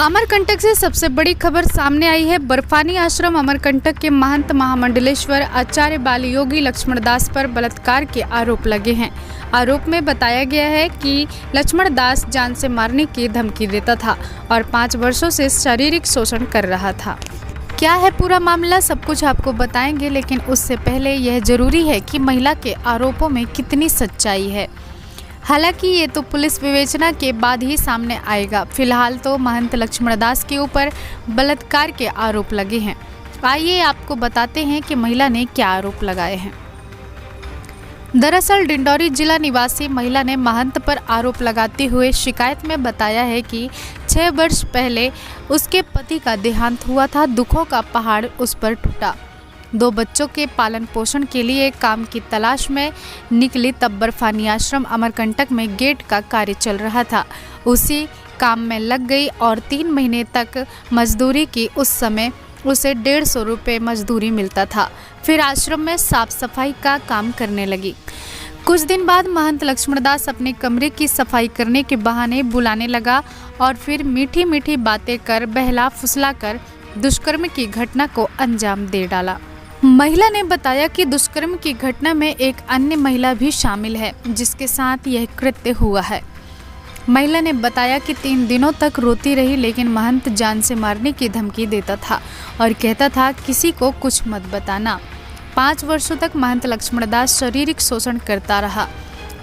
अमरकंटक से सबसे बड़ी खबर सामने आई है। बर्फानी आश्रम अमरकंटक के महंत महामंडलेश्वर आचार्य बालयोगी लक्ष्मणदास पर बलात्कार के आरोप लगे हैं। आरोप में बताया गया है कि लक्ष्मणदास जान से मारने की धमकी देता था और 5 वर्षों से शारीरिक शोषण कर रहा था। क्या है पूरा मामला, सब कुछ आपको बताएंगे, लेकिन उससे पहले यह जरूरी है कि महिला के आरोपों में कितनी सच्चाई है। हालांकि ये तो पुलिस विवेचना के बाद ही सामने आएगा। फिलहाल तो महंत लक्ष्मणदास के ऊपर बलात्कार के आरोप लगे हैं। आइए आपको बताते हैं कि महिला ने क्या आरोप लगाए हैं। दरअसल डिंडौरी जिला निवासी महिला ने महंत पर आरोप लगाते हुए शिकायत में बताया है कि 6 वर्ष पहले उसके पति का देहांत हुआ था। दुखों का पहाड़ उस पर टूटा। 2 बच्चों के पालन पोषण के लिए काम की तलाश में निकली तब बर्फानी आश्रम अमरकंटक में गेट का कार्य चल रहा था। उसी काम में लग गई और 3 महीने तक मजदूरी की। उस समय उसे 150 रुपये मजदूरी मिलता था। फिर आश्रम में साफ सफाई का काम करने लगी। कुछ दिन बाद महंत लक्ष्मणदास अपने कमरे की सफाई करने के बहाने बुलाने लगा और फिर मीठी मीठी बातें कर बहला फुसला कर दुष्कर्म की घटना को अंजाम दे डाला। महिला ने बताया कि दुष्कर्म की घटना में एक अन्य महिला भी शामिल है जिसके साथ यह कृत्य हुआ है। महिला ने बताया कि 3 दिनों तक रोती रही, लेकिन महंत जान से मारने की धमकी देता था और कहता था किसी को कुछ मत बताना। 5 वर्षों तक महंत लक्ष्मणदास शारीरिक शोषण करता रहा।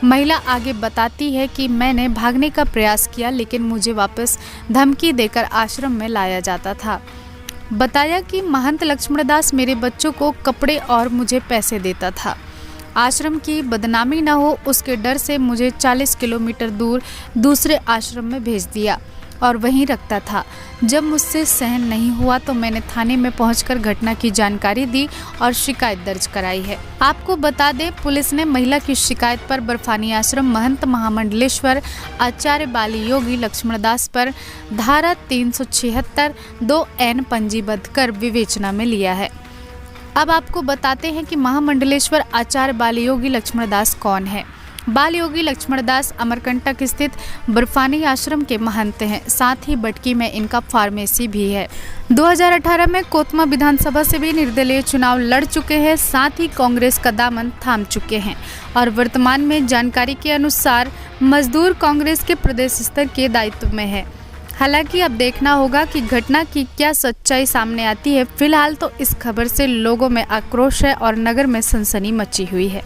महिला आगे बताती है कि मैंने भागने का प्रयास किया, लेकिन मुझे वापस धमकी देकर आश्रम में लाया जाता था। बताया कि महंत लक्ष्मणदास मेरे बच्चों को कपड़े और मुझे पैसे देता था। आश्रम की बदनामी न हो उसके डर से मुझे 40 किलोमीटर दूर दूसरे आश्रम में भेज दिया और वहीं रखता था। जब मुझसे सहन नहीं हुआ तो मैंने थाने में पहुंचकर घटना की जानकारी दी और शिकायत दर्ज कराई है। आपको बता दें, पुलिस ने महिला की शिकायत पर बर्फानी आश्रम महंत महामंडलेश्वर आचार्य बालयोगी लक्ष्मणदास पर धारा 376 2N पंजीबद्ध कर विवेचना में लिया है। अब आपको बताते हैं कि महामंडलेश्वर आचार्य बालयोगी लक्ष्मणदास कौन है। बालयोगी लक्ष्मणदास अमरकंटक स्थित बर्फानी आश्रम के महंत हैं। साथ ही बटकी में इनका फार्मेसी भी है। 2018 में कोतमा विधानसभा से भी निर्दलीय चुनाव लड़ चुके हैं। साथ ही कांग्रेस का दामन थाम चुके हैं और वर्तमान में जानकारी के अनुसार मजदूर कांग्रेस के प्रदेश स्तर के दायित्व में है। हालांकि अब देखना होगा कि घटना की क्या सच्चाई सामने आती है। फिलहाल तो इस खबर से लोगों में आक्रोश है और नगर में सनसनी मची हुई है।